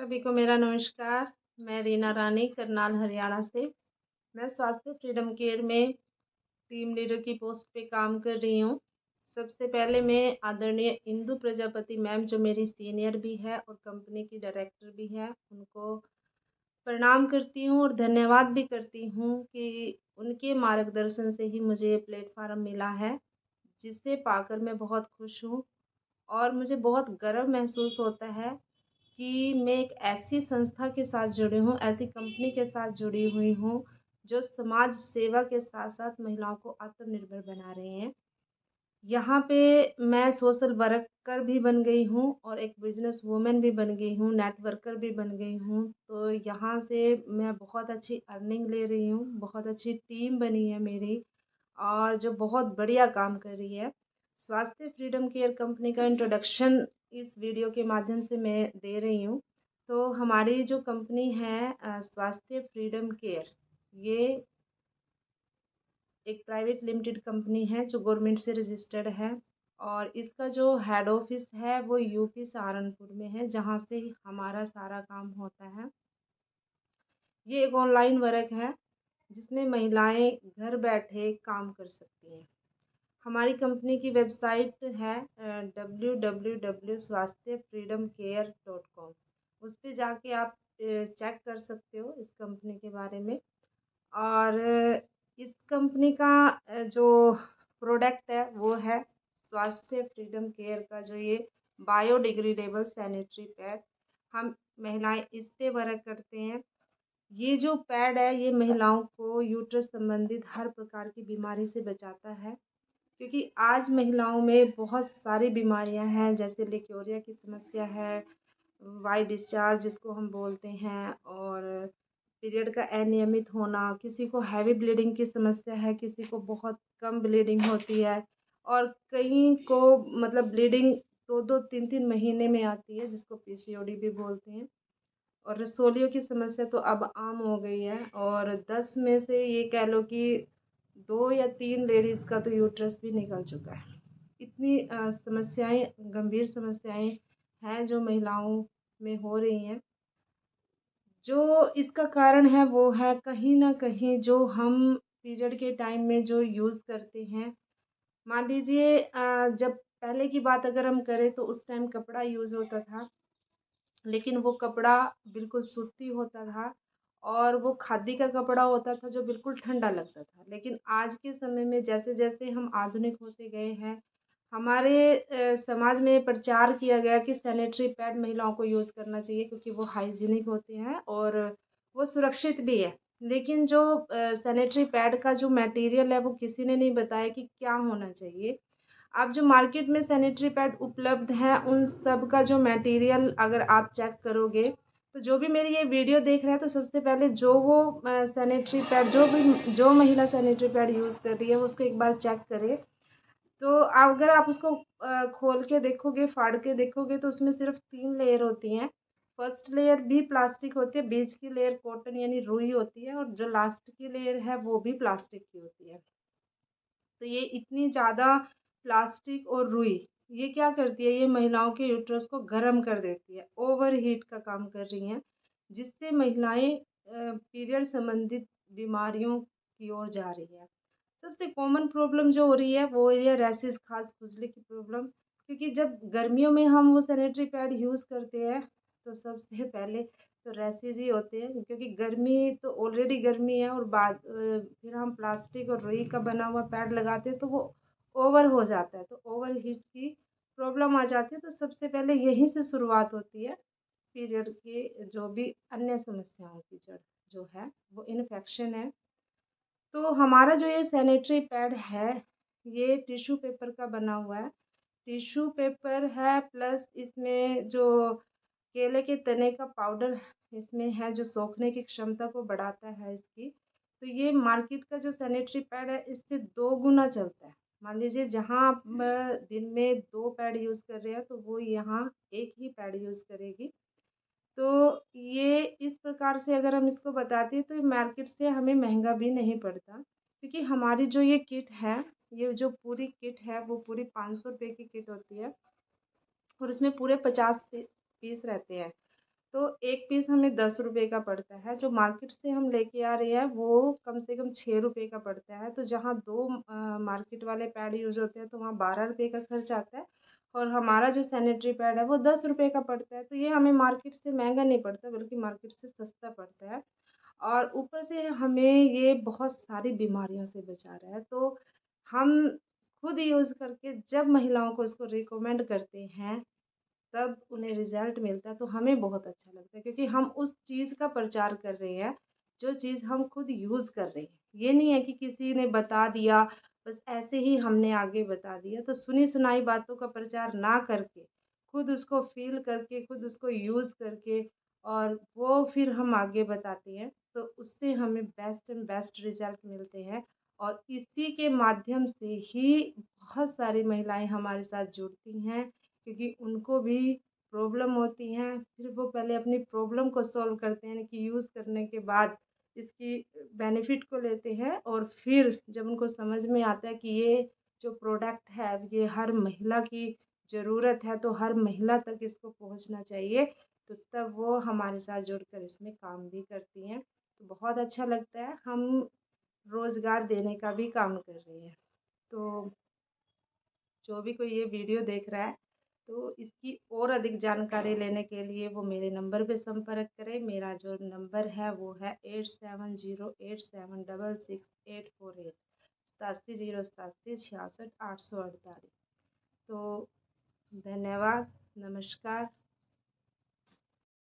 सभी को मेरा नमस्कार। मैं रीना रानी करनाल हरियाणा से। मैं स्वास्थ्य फ्रीडम केयर में टीम लीडर की पोस्ट पे काम कर रही हूँ। सबसे पहले मैं आदरणीय इंदु प्रजापति मैम जो मेरी सीनियर भी है और कंपनी की डायरेक्टर भी है, उनको प्रणाम करती हूँ और धन्यवाद भी करती हूँ कि उनके मार्गदर्शन से ही मुझे ये प्लेटफॉर्म मिला है, जिसे पाकर मैं बहुत खुश हूँ। और मुझे बहुत गर्व महसूस होता है कि मैं एक ऐसी संस्था के साथ जुड़ी हूँ, ऐसी कंपनी के साथ जुड़ी हुई हूँ, जो समाज सेवा के साथ-साथ महिलाओं को आत्मनिर्भर बना रही हैं। यहाँ पे मैं सोशल वर्कर भी बन गई हूँ और एक बिज़नेस वूमन भी बन गई हूँ, नेटवर्कर भी बन गई हूँ। तो यहाँ से मैं बहुत अच्छी अर्निंग ले रही हूँ, बहुत अच्छी टीम बनी है मेरी और जो बहुत बढ़िया काम कर रही है। स्वास्थ्य फ्रीडम केयर कंपनी का इंट्रोडक्शन इस वीडियो के माध्यम से मैं दे रही हूँ। तो हमारी जो कंपनी है स्वास्थ्य फ्रीडम केयर, ये एक प्राइवेट लिमिटेड कंपनी है जो गवर्नमेंट से रजिस्टर्ड है और इसका जो हेड ऑफिस है वो यूपी सहारनपुर में है, जहाँ से हमारा सारा काम होता है। ये एक ऑनलाइन वर्क है जिसमें महिलाएं घर बैठे काम कर सकती हैं। हमारी कंपनी की वेबसाइट है www.swasthyaFreedomCare.com। उस पे जाके आप चेक कर सकते हो इस कंपनी के बारे में। और इस कंपनी का जो प्रोडक्ट है वो है स्वास्थ्य फ्रीडम केयर का जो ये बायोडिग्रेडेबल सैनिटरी पैड। हम महिलाएं इस पे वर्क करते हैं। ये जो पैड है ये महिलाओं को यूट्रस संबंधित हर प्रकार की बीमारी से बचाता है, क्योंकि आज महिलाओं में बहुत सारी बीमारियां हैं, जैसे लिकोरिया की समस्या है, वाई डिस्चार्ज जिसको हम बोलते हैं, और पीरियड का अनियमित होना, किसी को हैवी ब्लीडिंग की समस्या है, किसी को बहुत कम ब्लीडिंग होती है और कई को मतलब ब्लीडिंग 2-2 3-3 महीने में आती है, जिसको पीसीओडी भी बोलते हैं। और रसोलियों की समस्या तो अब आम हो गई है और 10 में से ये कह लो कि 2 या 3 लेडीज़ का तो यूट्रस भी निकल चुका है। इतनी समस्याएं, गंभीर समस्याएं हैं जो महिलाओं में हो रही हैं। जो इसका कारण है वो है कहीं न कहीं जो हम पीरियड के टाइम में जो यूज़ करते हैं। मान लीजिए जब पहले की बात अगर हम करें तो उस टाइम कपड़ा यूज़ होता था, लेकिन वो कपड़ा बिल्कुल सूती होता था और वो खादी का कपड़ा होता था जो बिल्कुल ठंडा लगता था। लेकिन आज के समय में जैसे-जैसे हम आधुनिक होते गए हैं, हमारे समाज में प्रचार किया गया कि सैनिटरी पैड महिलाओं को यूज़ करना चाहिए, क्योंकि वो हाइजीनिक होते हैं और वो सुरक्षित भी है। लेकिन जो सैनिटरी पैड का जो मटेरियल है वो किसी ने नहीं बताया कि क्या होना चाहिए। अब जो मार्केट में सैनिटरी पैड उपलब्ध हैं, उन सब का जो मटेरियल अगर आप चेक करोगे, तो जो भी मेरी ये वीडियो देख रहा है, तो सबसे पहले जो वो सैनिटरी पैड जो महिला सैनिटरी पैड यूज़ कर रही है, वो उसको एक बार चेक करे। तो अगर आप उसको खोल के देखोगे, फाड़ के देखोगे, तो उसमें सिर्फ़ 3 लेयर होती हैं। फर्स्ट लेयर भी प्लास्टिक होती है, बीच की लेयर कॉटन यानी रुई होती है और जो लास्ट की लेयर है, वो भी प्लास्टिक की होती है। तो ये इतनी ज़्यादा प्लास्टिक और रुई ये क्या करती है, ये महिलाओं के यूट्रस को गर्म कर देती है, ओवरहीट का काम कर रही हैं, जिससे महिलाएं पीरियड संबंधित बीमारियों की ओर जा रही है। सबसे कॉमन प्रॉब्लम जो हो रही है वो ये रैशेस, खास खुजली की प्रॉब्लम, क्योंकि जब गर्मियों में हम वो सैनिटरी पैड यूज़ करते हैं तो सबसे पहले तो रैशेज ही होते हैं, क्योंकि गर्मी तो ऑलरेडी गर्मी है और फिर हम प्लास्टिक और रुई का बना हुआ पैड लगाते हैं तो वो ओवर हो जाता है, तो ओवर हीट की प्रॉब्लम आ जाती है। तो सबसे पहले यहीं से शुरुआत होती है पीरियड की जो भी अन्य समस्याओं की जड़ जो है वो इन्फेक्शन है। तो हमारा जो ये सैनिटरी पैड है ये टिश्यू पेपर का बना हुआ है। टिश्यू पेपर है प्लस इसमें जो केले के तने का पाउडर इसमें है, जो सोखने की क्षमता को बढ़ाता है इसकी। तो ये मार्केट का जो सैनिटरी पैड है इससे 2 गुना चलता है। मान लीजिए जहाँ आप दिन में 2 पैड यूज़ कर रहे हैं तो वो यहाँ 1 ही पैड यूज़ करेगी। तो ये इस प्रकार से अगर हम इसको बताते हैं तो ये मार्केट से हमें महँगा भी नहीं पड़ता, क्योंकि हमारी जो ये किट है, ये जो पूरी किट है वो पूरी ₹500 की किट होती है और उसमें पूरे 50 पीस रहते हैं। तो एक पीस हमें 10 रुपए का पड़ता है, जो मार्केट से हम लेके आ रहे हैं वो कम से कम 6 रुपए का पड़ता है। तो जहाँ 2 मार्केट वाले पैड यूज़ होते हैं तो वहाँ 12 रुपए का खर्च आता है और हमारा जो सैनिटरी पैड है वो 10 रुपए का पड़ता है। तो ये हमें मार्केट से महँगा नहीं पड़ता बल्कि मार्केट से सस्ता पड़ता है और ऊपर से हमें ये बहुत सारी बीमारियों से बचा रहा है। तो हम खुद यूज़ करके जब महिलाओं को इसको रिकमेंड करते हैं तब उन्हें रिज़ल्ट मिलता है तो हमें बहुत अच्छा लगता है क्योंकि हम उस चीज़ का प्रचार कर रहे हैं, जो चीज़ हम खुद यूज़ कर रहे हैं। ये नहीं है कि किसी ने बता दिया, बस ऐसे ही हमने आगे बता दिया। तो सुनी-सुनाई बातों का प्रचार ना करके, खुद उसको फ़ील करके, खुद उसको यूज़ करके और वो फिर हम आगे बताते हैं, तो उससे हमें बेस्ट एंड बेस्ट रिज़ल्ट मिलते हैं और इसी के माध्यम से ही बहुत सारी महिलाएँ हमारे साथ जुड़ती हैं क्योंकि उनको भी प्रॉब्लम होती हैं, फिर वो पहले अपनी प्रॉब्लम को सॉल्व करते हैं कि यूज़ करने के बाद इसकी बेनिफिट को लेते हैं और फिर जब उनको समझ में आता है कि ये जो प्रोडक्ट है ये हर महिला की ज़रूरत है तो हर महिला तक इसको पहुंचना चाहिए, तो तब वो हमारे साथ जुड़कर इसमें काम भी करती हैं। तो बहुत अच्छा लगता है, हम रोज़गार देने का भी काम कर रहे हैं। तो जो भी कोई ये वीडियो देख रहा है तो इसकी और अधिक जानकारी लेने के लिए वो मेरे नंबर पे संपर्क करें। मेरा जो नंबर है वो है 8708766848 8707866848। तो धन्यवाद, नमस्कार।